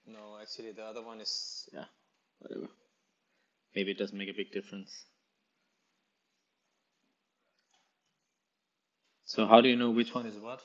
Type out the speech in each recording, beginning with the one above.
No, actually the other one is... Yeah, whatever. Maybe it doesn't make a big difference. So how do you know which one is what?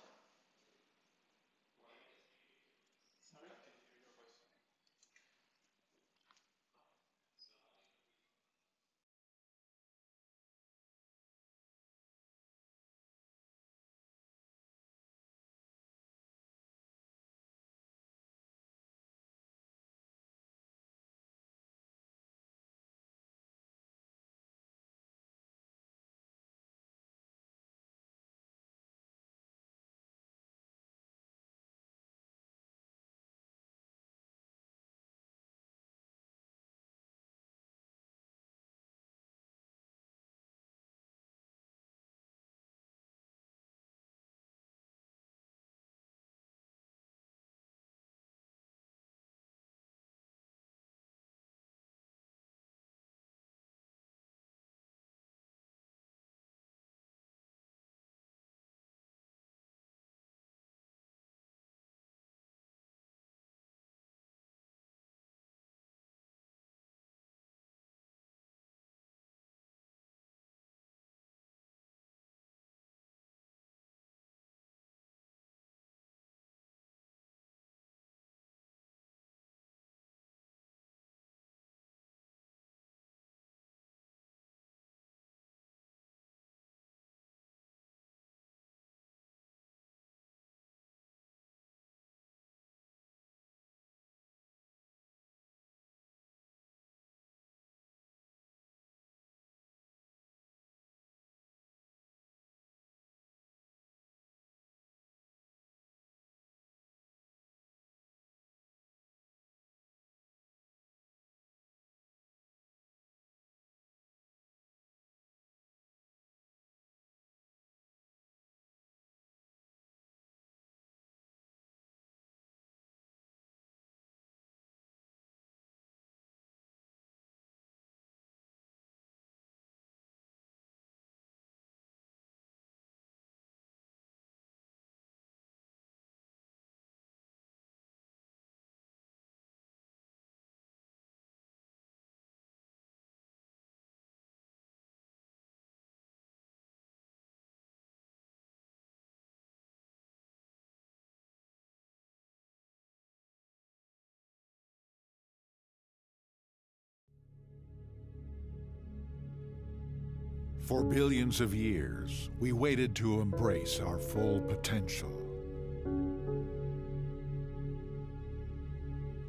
For billions of years, we waited to embrace our full potential.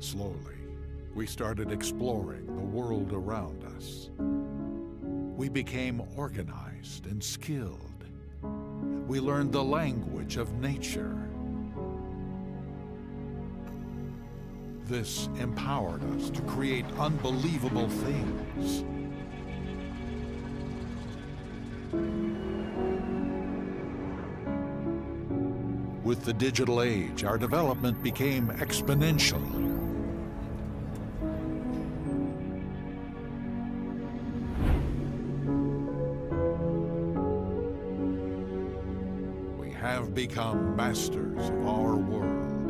Slowly, we started exploring the world around us. We became organized and skilled. We learned the language of nature. This empowered us to create unbelievable things. With the digital age, our development became exponential. We have become masters of our world.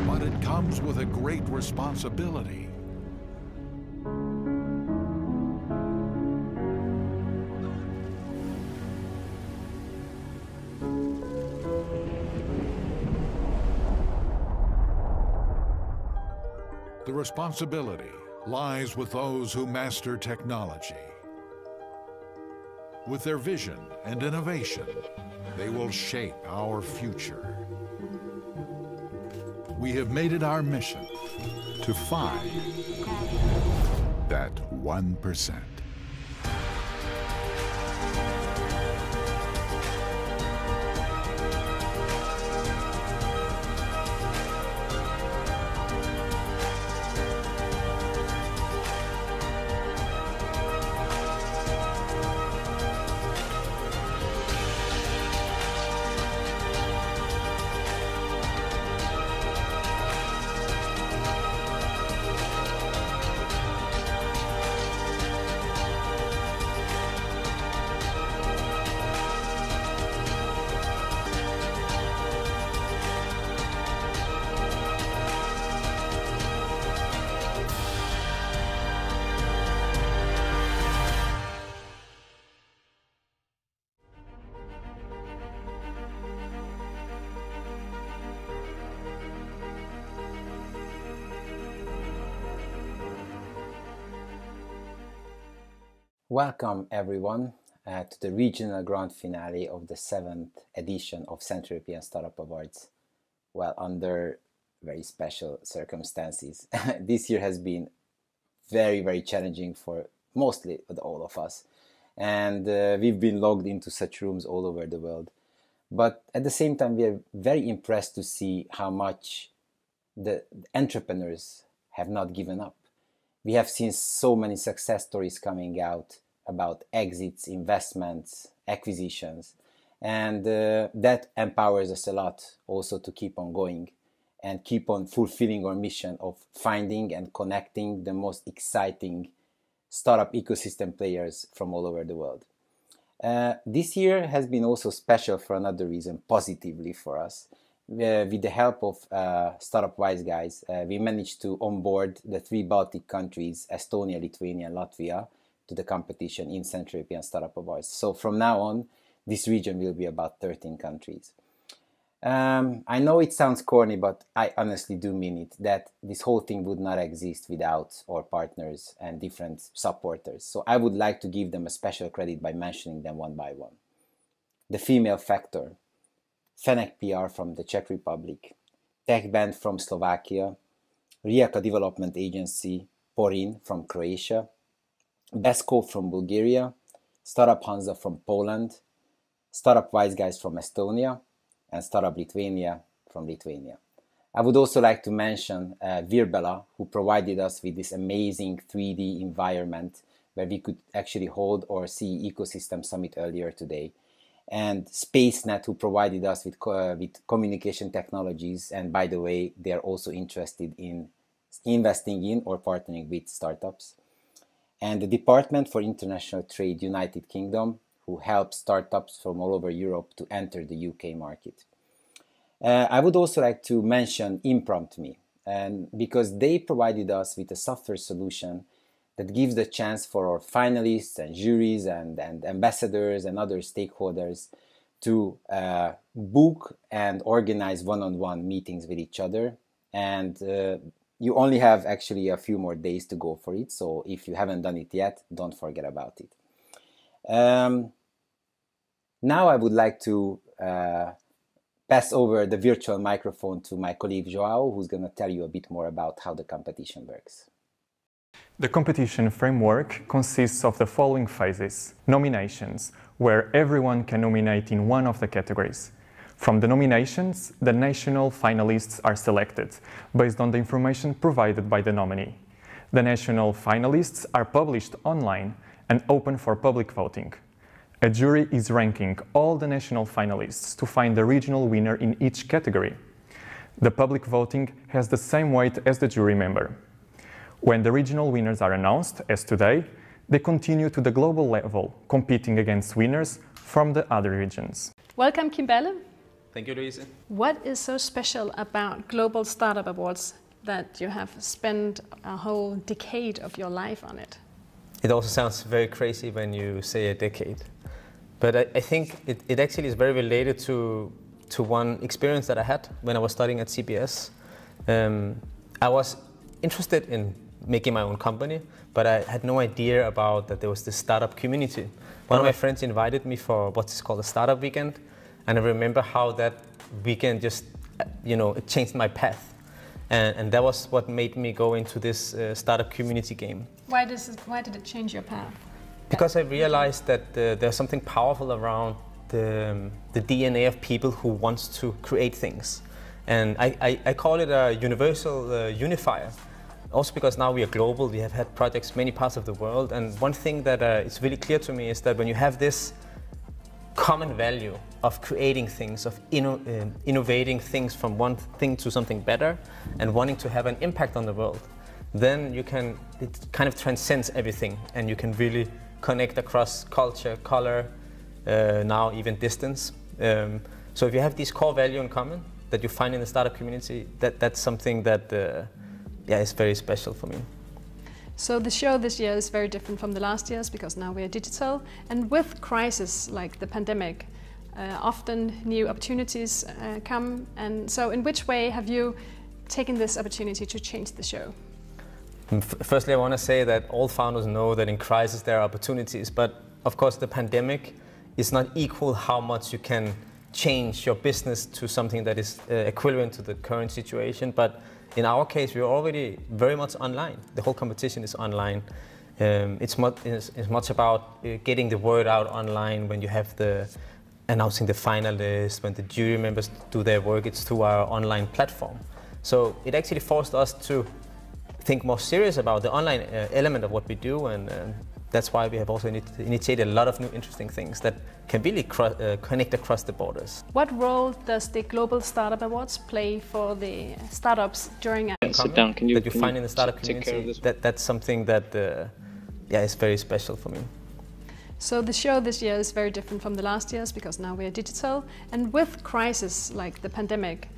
But it comes with a great responsibility. The responsibility lies with those who master technology. With their vision and innovation, they will shape our future. We have made it our mission to find that 1%. Welcome everyone to the regional grand finale of the 7th edition of Central European Startup Awards. Well, under very special circumstances. This year has been very, very challenging for mostly all of us. And we've been logged into such rooms all over the world. But at the same time, we are very impressed to see how much the entrepreneurs have not given up. We have seen so many success stories coming out about exits, investments, acquisitions, and that empowers us a lot also to keep on going and keep on fulfilling our mission of finding and connecting the most exciting startup ecosystem players from all over the world. This year has been also special for another reason, positively for us. With the help of Startup Wise Guys, we managed to onboard the 3 Baltic countries, Estonia, Lithuania, and Latvia, to the competition in Central European Startup Awards. So from now on, this region will be about 13 countries. I know it sounds corny, but I honestly do mean it, that this whole thing would not exist without our partners and different supporters. So I would like to give them a special credit by mentioning them one by one. The Female Factor, FINTECH PR from the Czech Republic, Tech Band from Slovakia, Rijeka Development Agency, Porin from Croatia, Besco from Bulgaria, Startup Hansa from Poland, Startup Wise Guys from Estonia, and Startup Lithuania from Lithuania. I would also like to mention Virbela, who provided us with this amazing 3D environment where we could actually hold our CE Ecosystem Summit earlier today, and SpaceNet, who provided us with communication technologies, and by the way, they are also interested in investing in or partnering with startups, and the Department for International Trade, United Kingdom, who helps startups from all over Europe to enter the UK market. I would also like to mention ImpromptMe, because they provided us with a software solution that gives the chance for our finalists and juries and ambassadors and other stakeholders to book and organize one-on-one meetings with each other. And you only have actually a few more days to go for it. So if you haven't done it yet, don't forget about it. Now I would like to pass over the virtual microphone to my colleague Joao, who's going to tell you a bit more about how the competition works. The competition framework consists of the following phases. Nominations, where everyone can nominate in one of the categories. From the nominations, the national finalists are selected based on the information provided by the nominee. The national finalists are published online and open for public voting. A jury is ranking all the national finalists to find the regional winner in each category. The public voting has the same weight as the jury member. When the regional winners are announced, as today, they continue to the global level, competing against winners from the other regions. Welcome, Kimbele. Thank you, Louise. What is so special about Global Startup Awards that you have spent a whole decade of your life on it? It also sounds very crazy when you say a decade. But I think it actually is very related to one experience that I had when I was studying at CBS. I was interested in making my own company, but I had no idea about that there was this startup community. One of my friends invited me for what's called a startup weekend, and I remember how that weekend just, it changed my path. And that was what made me go into this startup community game. Why did it change your path? Because I realized that there's something powerful around the DNA of people who wants to create things. And I call it a universal unifier. Also because now we are global, we have had projects many parts of the world, and one thing that is really clear to me is that when you have this common value of creating things, of innovating things from one thing to something better, and wanting to have an impact on the world, then it kind of transcends everything, and you can really connect across culture, color, now even distance. So if you have this core value in common that you find in the startup community, that's something that is very special for me. So the show this year is very different from the last years because now we are digital, and with crises like the pandemic, often new opportunities come. And so in which way have you taken this opportunity to change the show? Firstly, I want to say that all founders know that in crisis there are opportunities, but of course the pandemic is not equal how much you can change your business to something that is equivalent to the current situation. But in our case, we're already very much online. The whole competition is online. It's much about getting the word out online when you have announcing the finalists, when the jury members do their work. It's through our online platform. So it actually forced us to think more serious about the online element of what we do, and that's why we have also initiated a lot of new interesting things that can really connect across the borders. What role does the Global Startup Awards play for the startups during a Sit down. Can you find in the startup take care of community? this? That's something that is very special for me. So the show this year is very different from the last years because now we are digital, and with crisis like the pandemic,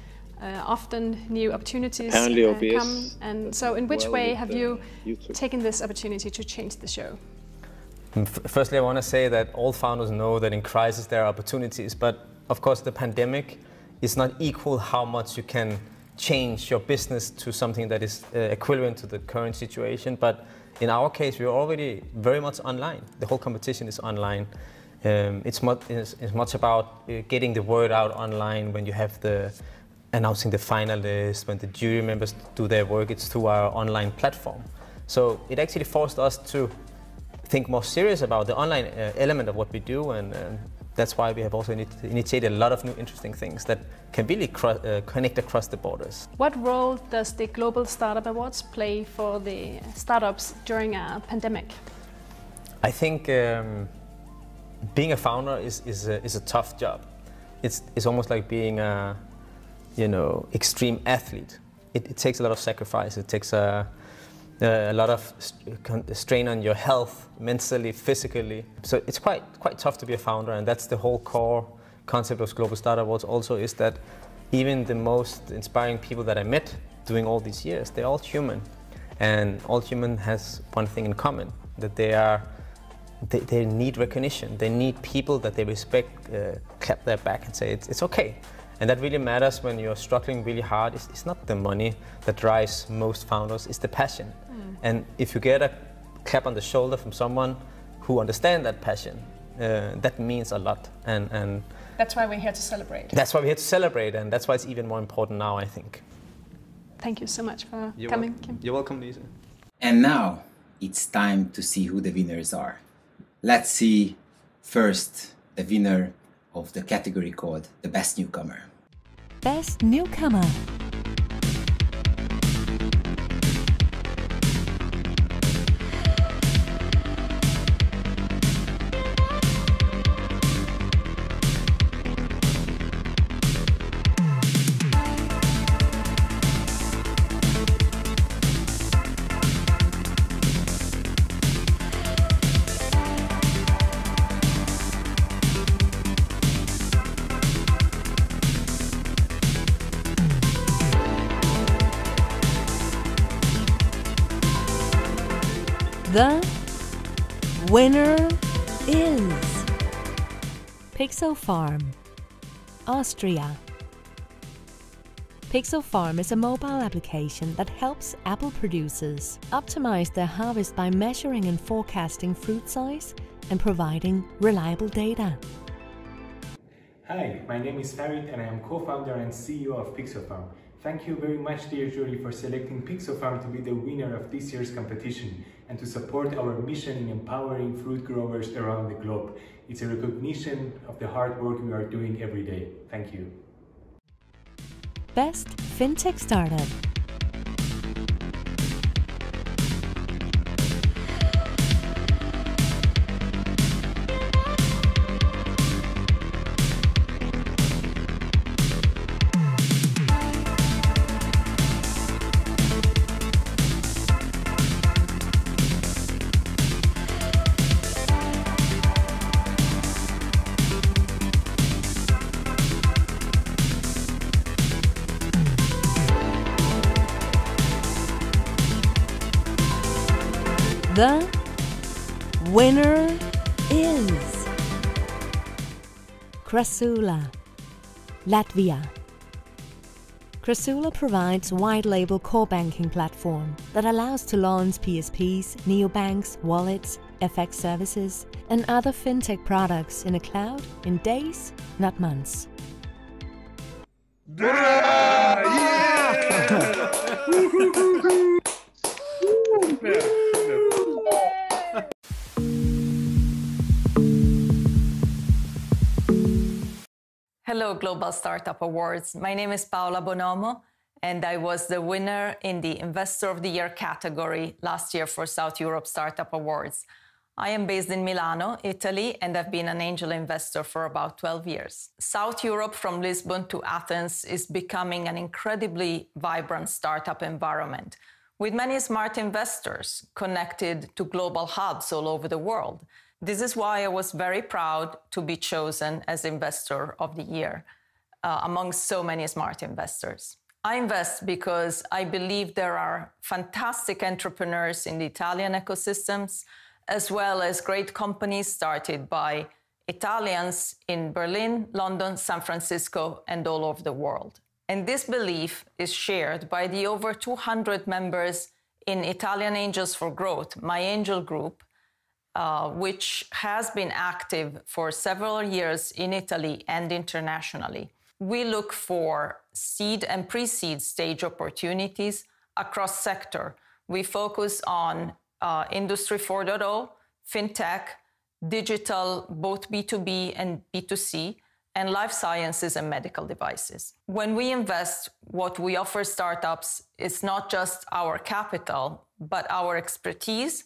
often new opportunities come. And so in which way have you taken this opportunity to change the show? Firstly, I want to say that all founders know that in crisis there are opportunities, but of course the pandemic is not equal how much you can change your business to something that is equivalent to the current situation. But in our case, we're already very much online. The whole competition is online. It's much about getting the word out online when you have announcing the finalists, when the jury members do their work. It's through our online platform. So it actually forced us to think more serious about the online element of what we do, and that's why we have also initiated a lot of new interesting things that can really connect across the borders. What role does the Global Startup Awards play for the startups during a pandemic? I think being a founder is a tough job. It's almost like being a extreme athlete. It takes a lot of sacrifice. It takes a lot of strain on your health, mentally, physically. So it's quite tough to be a founder, and that's the whole core concept of Global Startup Awards also, is that even the most inspiring people that I met doing all these years, they're all human. And all human has one thing in common, that they need recognition. They need people that they respect, clap their back and say, it's okay. And that really matters when you're struggling really hard. It's not the money that drives most founders, it's the passion. And if you get a clap on the shoulder from someone who understands that passion, that means a lot. And that's why we're here to celebrate. That's why we're here to celebrate, and that's why it's even more important now, I think. Thank you so much for coming, Kim. You're welcome, Lisa. And now it's time to see who the winners are. Let's see first the winner of the category called the Best Newcomer. Best Newcomer. The winner is Pixel Farm, Austria. Pixel Farm is a mobile application that helps apple producers optimize their harvest by measuring and forecasting fruit size and providing reliable data. Hi, my name is Farid and I am co-founder and CEO of Pixel Farm. Thank you very much, dear jury, for selecting Pixel Farm to be the winner of this year's competition and to support our mission in empowering fruit growers around the globe. It's a recognition of the hard work we are doing every day. Thank you. Best FinTech Startup. The winner is Crasula, Latvia. Chrysula provides white-label core banking platform that allows to launch PSPs, neobanks, wallets, FX services, and other fintech products in a cloud in days, not months. Hello, Global Startup Awards. My name is Paola Bonomo, and I was the winner in the Investor of the Year category last year for South Europe Startup Awards. I am based in Milano, Italy, and I've been an angel investor for about 12 years. South Europe, from Lisbon to Athens, is becoming an incredibly vibrant startup environment, with many smart investors connected to global hubs all over the world. This is why I was very proud to be chosen as Investor of the Year among so many smart investors. I invest because I believe there are fantastic entrepreneurs in the Italian ecosystems, as well as great companies started by Italians in Berlin, London, San Francisco, and all over the world. And this belief is shared by the over 200 members in Italian Angels for Growth, my angel group, which has been active for several years in Italy and internationally. We look for seed and pre-seed stage opportunities across sector. We focus on Industry 4.0, FinTech, digital, both B2B and B2C, and life sciences and medical devices. When we invest, what we offer startups is not just our capital, but our expertise,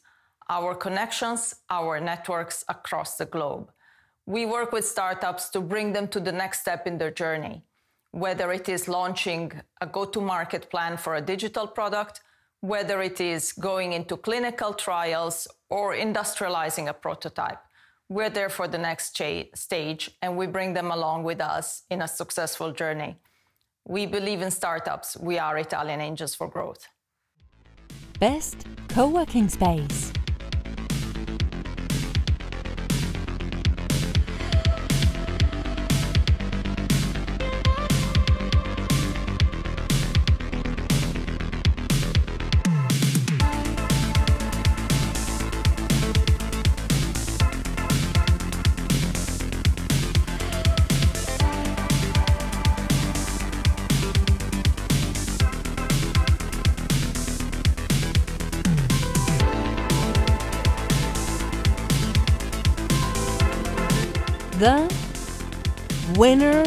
our connections, our networks across the globe. We work with startups to bring them to the next step in their journey, whether it is launching a go-to-market plan for a digital product, whether it is going into clinical trials or industrializing a prototype. We're there for the next stage, and we bring them along with us in a successful journey. We believe in startups. We are Italian Angels for Growth. Best co-working space. The winner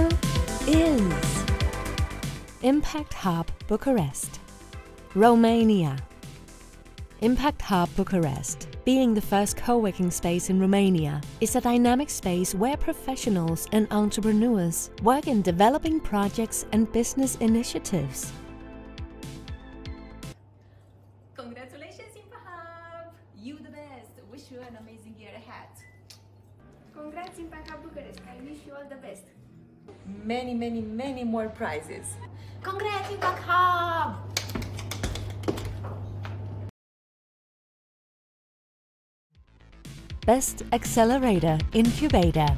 is Impact HUB Bucharest, Romania. Impact HUB Bucharest, being the first co-working space in Romania, is a dynamic space where professionals and entrepreneurs work in developing projects and business initiatives. Congratulations, Impact HUB! You the best! Wish you an amazing year ahead. Congrats, Impact HUB Bucharest. I wish you all the best. Many, many, many more prizes. Congrats, Impact HUB! Best Accelerator Incubator.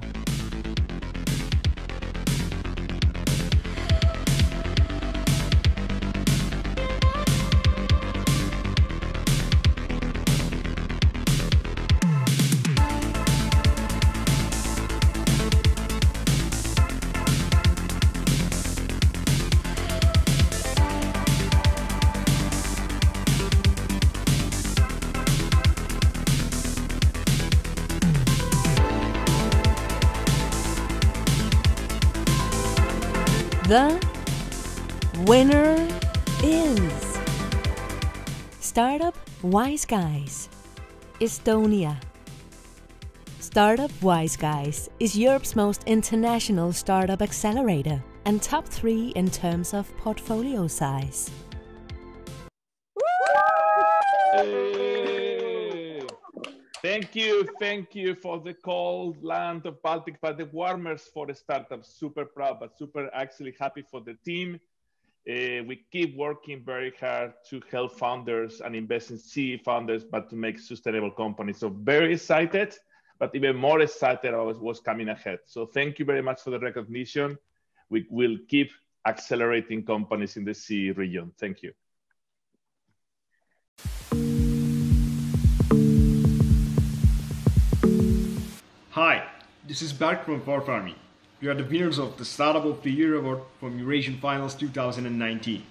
The winner is Startup Wise Guys, Estonia. Startup Wise Guys is Europe's most international startup accelerator and top 3 in terms of portfolio size. Thank you for the cold land of Baltic, but the warmers for the startups. Super proud, but super actually happy for the team. We keep working very hard to help founders and invest in CE founders, but to make sustainable companies. So very excited, but even more excited about what's coming ahead. So thank you very much for the recognition. We will keep accelerating companies in the CE region. Thank you. Hi, this is Berk from Farf Army. We are the winners of the Startup of the Year award from Eurasian Finals 2019.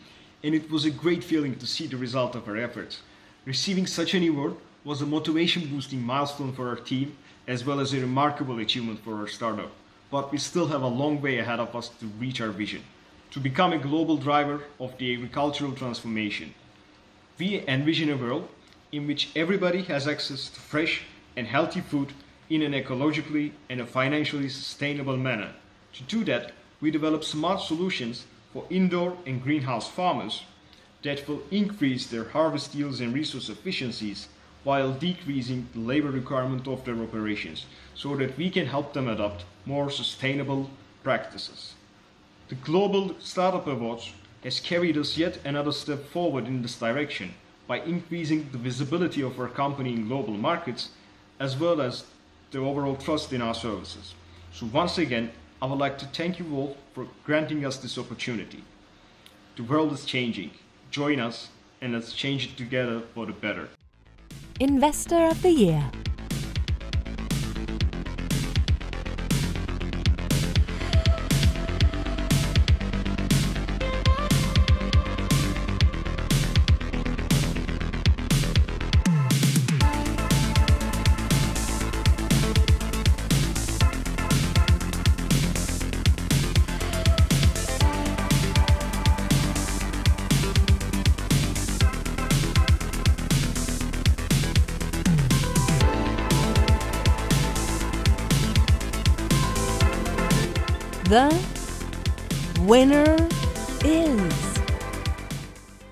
And it was a great feeling to see the result of our efforts. Receiving such an award was a motivation-boosting milestone for our team, as well as a remarkable achievement for our startup. But we still have a long way ahead of us to reach our vision, to become a global driver of the agricultural transformation. We envision a world in which everybody has access to fresh and healthy food in an ecologically and a financially sustainable manner. To do that, we develop smart solutions for indoor and greenhouse farmers that will increase their harvest yields and resource efficiencies while decreasing the labor requirement of their operations, so that we can help them adopt more sustainable practices. The Global Startup Awards has carried us yet another step forward in this direction by increasing the visibility of our company in global markets, as well as the overall trust in our services. So once again, I would like to thank you all for granting us this opportunity. The world is changing. Join us and let's change it together for the better. Investor of the Year. The winner is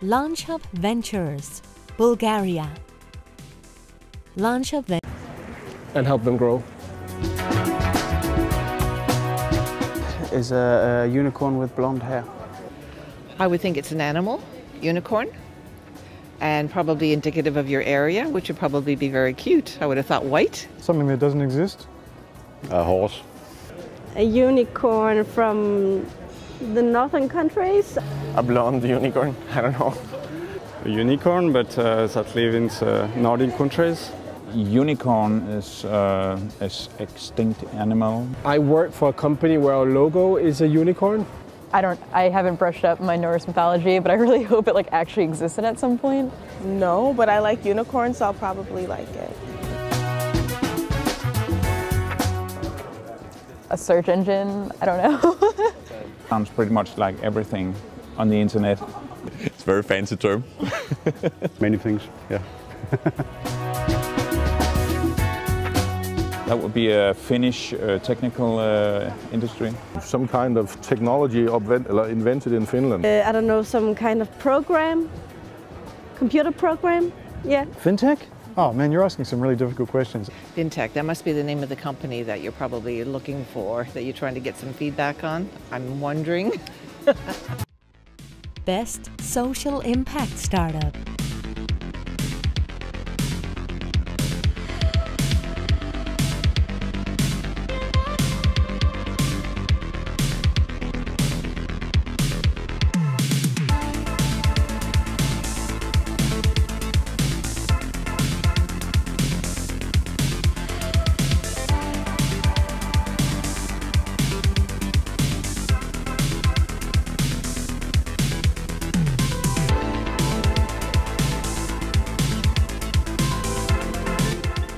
HUB Ventures, Bulgaria. HUB Ventures. And help them grow. Is a unicorn with blonde hair. I would think it's an animal, unicorn, and probably indicative of your area, which would probably be very cute. I would have thought white. Something that doesn't exist. A horse. A unicorn from the northern countries. A blonde unicorn, I don't know. A unicorn, but that lives in Nordic countries. Unicorn is an extinct animal. I work for a company where our logo is a unicorn. I haven't brushed up my Norse mythology, but I really hope it actually existed at some point. No, but I like unicorns, so I'll probably like it. A search engine, I don't know. Sounds pretty much like everything on the internet. It's a very fancy term. Many things, yeah. That would be a Finnish technical industry. Some kind of technology invented in Finland. I don't know, some kind of program, computer program, yeah. FINTECH? Oh man, you're asking some really difficult questions. FinTech, that must be the name of the company that you're probably looking for, that you're trying to get some feedback on. I'm wondering. Best Social Impact Startup.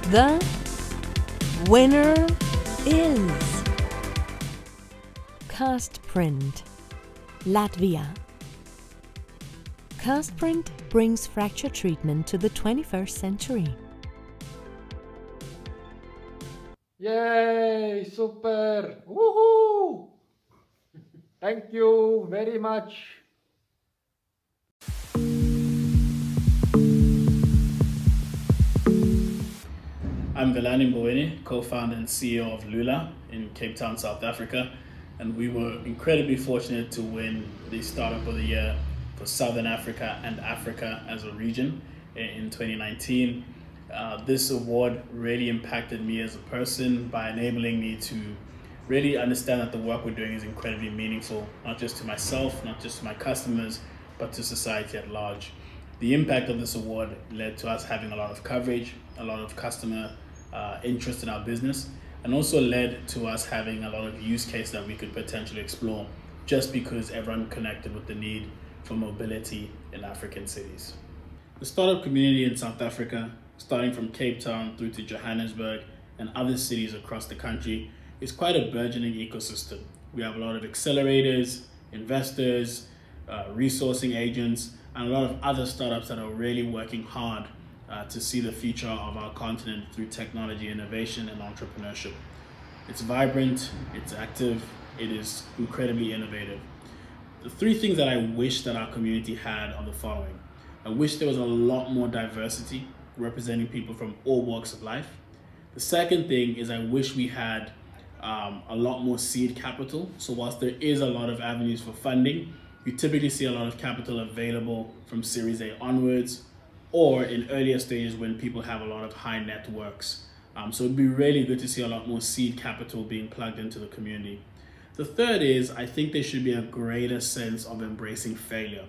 The winner is Castprint, Latvia. Castprint brings fracture treatment to the 21st century. Yay, super! Woohoo! Thank you very much. I'm Velani Mboweni, co-founder and CEO of Lula in Cape Town, South Africa, and we were incredibly fortunate to win the Startup of the Year for Southern Africa and Africa as a region in 2019. This award really impacted me as a person by enabling me to really understand that the work we're doing is incredibly meaningful, not just to myself, not just to my customers, but to society at large. The impact of this award led to us having a lot of coverage, a lot of customer interest in our business, and also led to us having a lot of use cases that we could potentially explore, just because everyone connected with the need for mobility in African cities. The startup community in South Africa, starting from Cape Town through to Johannesburg and other cities across the country, is quite a burgeoning ecosystem. We have a lot of accelerators, investors, resourcing agents, and a lot of other startups that are really working hard to see the future of our continent through technology, innovation, and entrepreneurship. It's vibrant, it's active, it is incredibly innovative. The three things that I wish that our community had are the following. I wish there was a lot more diversity representing people from all walks of life. The second thing is I wish we had a lot more seed capital. So whilst there is a lot of avenues for funding, you typically see a lot of capital available from Series A onwards, or in earlier stages when people have a lot of high networks. So it'd be really good to see a lot more seed capital being plugged into the community. The third is I think there should be a greater sense of embracing failure.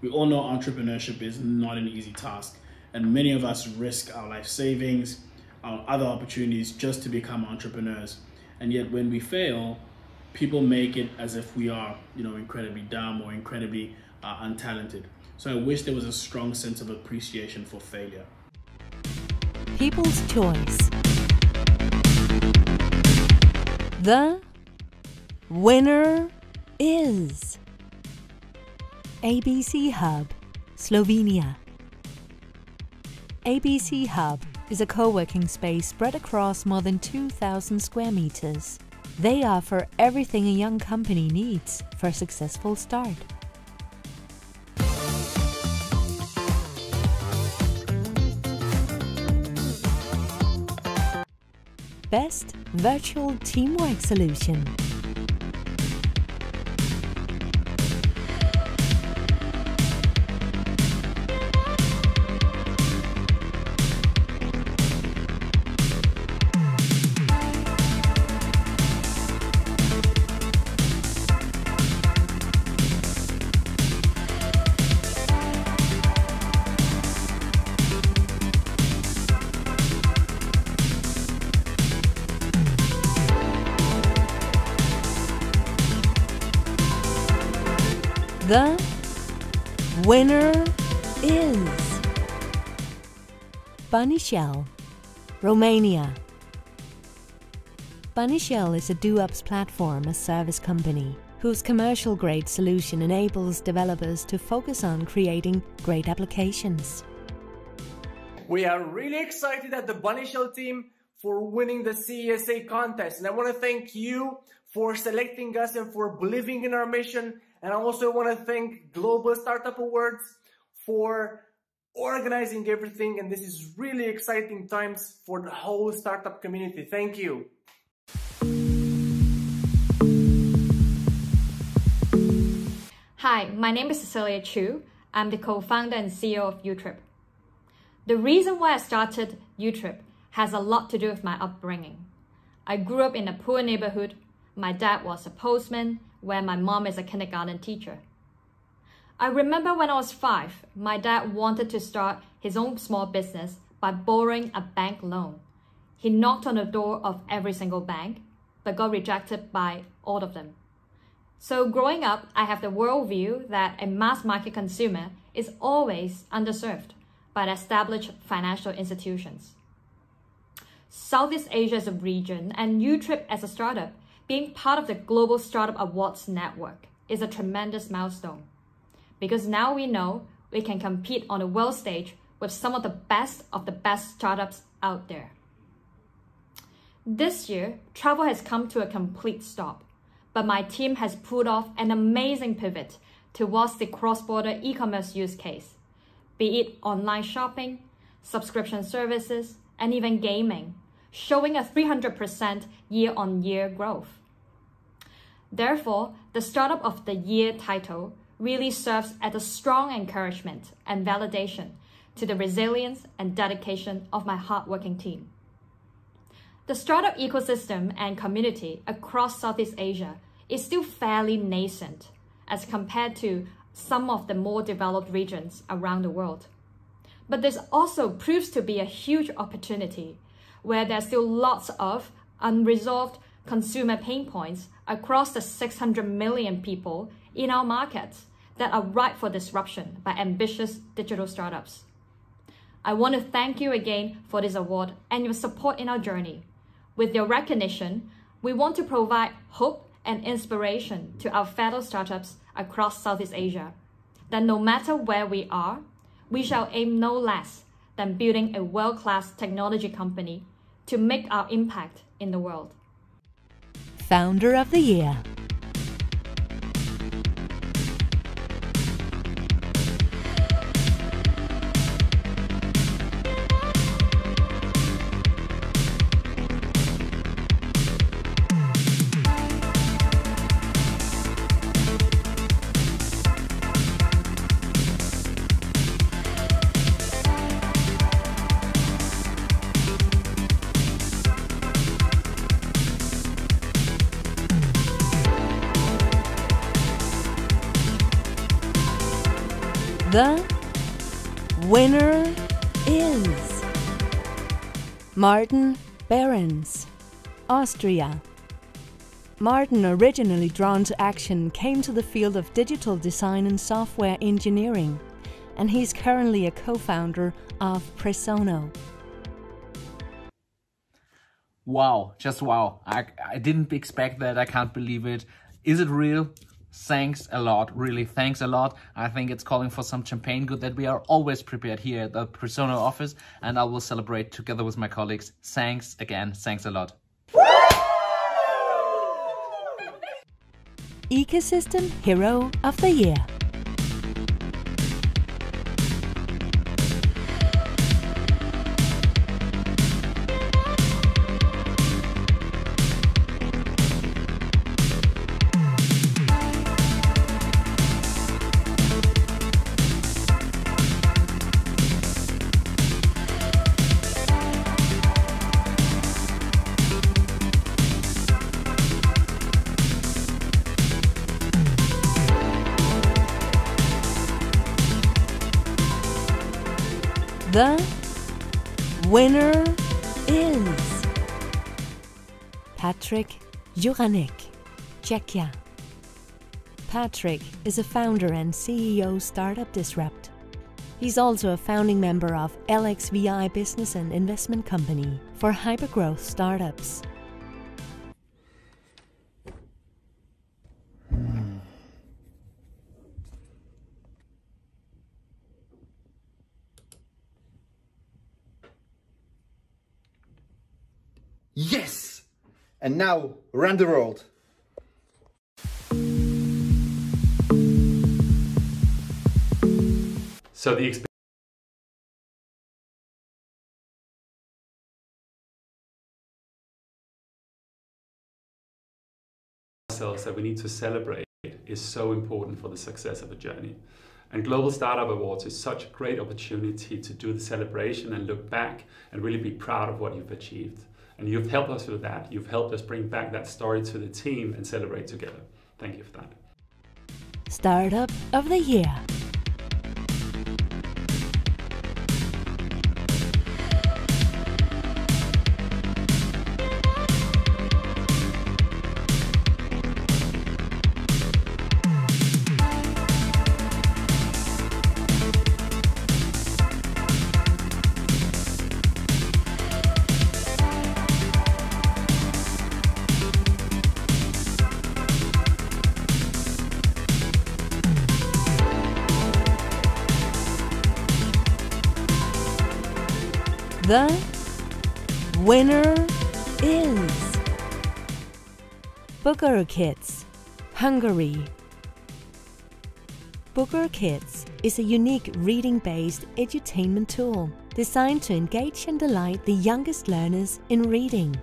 We all know entrepreneurship is not an easy task, and many of us risk our life savings, our other opportunities just to become entrepreneurs. And yet when we fail, people make it as if we are, incredibly dumb or incredibly untalented. So I wish there was a strong sense of appreciation for failure. People's Choice. The winner is ABC Hub, Slovenia. ABC Hub is a co-working space spread across more than 2,000 square meters. They offer everything a young company needs for a successful start. Best Virtual Teamwork Solution. The winner is Bunnyshell, Romania. Bunnyshell is a DevOps platform, a service company, whose commercial-grade solution enables developers to focus on creating great applications. We are really excited at the Bunnyshell team for winning the CESA contest, and I want to thank you for selecting us and for believing in our mission. And I also want to thank Global Startup Awards for organizing everything. And this is really exciting times for the whole startup community. Thank you. Hi, my name is Cecilia Chu. I'm the co-founder and CEO of UTrip. The reason why I started UTrip has a lot to do with my upbringing. I grew up in a poor neighborhood. My dad was a postman, where my mom is a kindergarten teacher. I remember when I was 5, my dad wanted to start his own small business by borrowing a bank loan. He knocked on the door of every single bank, but got rejected by all of them. So growing up, I have the worldview that a mass market consumer is always underserved by established financial institutions. Southeast Asia as a region and UTrip as a startup being part of the Global Startup Awards network is a tremendous milestone, because now we know we can compete on the world stage with some of the best startups out there. This year, travel has come to a complete stop, but my team has pulled off an amazing pivot towards the cross-border e-commerce use case, be it online shopping, subscription services, and even gaming, showing a 300% year-on-year growth. Therefore, the Startup of the Year title really serves as a strong encouragement and validation to the resilience and dedication of my hardworking team. The startup ecosystem and community across Southeast Asia is still fairly nascent as compared to some of the more developed regions around the world. But this also proves to be a huge opportunity where there's still lots of unresolved consumer pain points across the 600 million people in our markets that are ripe for disruption by ambitious digital startups. I want to thank you again for this award and your support in our journey. With your recognition, we want to provide hope and inspiration to our fellow startups across Southeast Asia, that no matter where we are, we shall aim no less than building a world-class technology company to make our impact in the world. Founder of the Year. The winner is Martin Behrens, Austria. Martin, originally drawn to action, came to the field of digital design and software engineering, and he's currently a co-founder of Presono. Wow, just wow. I didn't expect that. I can't believe it. Is it real? Thanks a lot, really thanks a lot. I think it's calling for some champagne. Good that we are always prepared here at the Presono office, and I will celebrate together with my colleagues. Thanks again, thanks a lot. Ecosystem Hero of the Year. The winner is Patrick Juranek, Czechia. Patrick is a founder and CEO Startup Disrupt. He's also a founding member of LXVI Business and Investment Company for hypergrowth startups. Yes! And now, around the world. So the experience that we need to celebrate is so important for the success of a journey. And Global Startup Awards is such a great opportunity to do the celebration and look back and really be proud of what you've achieved. And you've helped us with that. You've helped us bring back that story to the team and celebrate together. Thank you for that. Startup of the Year. The winner is Bucharest, Hungary. Bucharest is a unique reading-based edutainment tool designed to engage and delight the youngest learners in reading.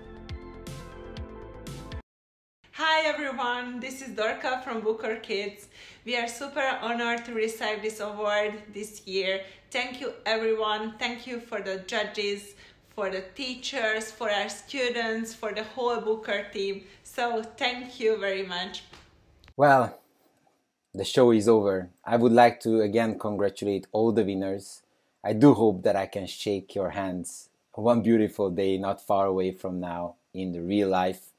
Hi everyone, this is Dorka from Bucharest. We are super honored to receive this award this year. Thank you everyone. Thank you for the judges, for the teachers, for our students, for the whole Booker team. So thank you very much. Well, the show is over. I would like to again congratulate all the winners. I do hope that I can shake your hands one beautiful day not far away from now in the real life.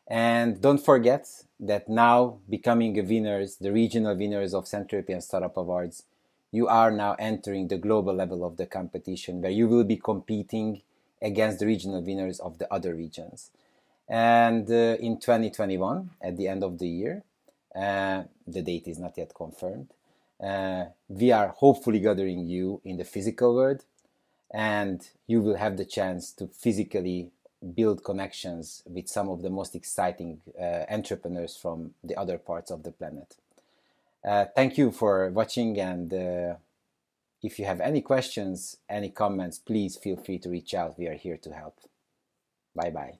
And don't forget that now, becoming the regional winners of Central European Startup Awards, you are now entering the global level of the competition, where you will be competing against the regional winners of the other regions. And in 2021, at the end of the year, the date is not yet confirmed, we are hopefully gathering you in the physical world, and you will have the chance to physically build connections with some of the most exciting entrepreneurs from the other parts of the planet. Thank you for watching, and if you have any questions, any comments, please feel free to reach out. We are here to help. Bye-bye.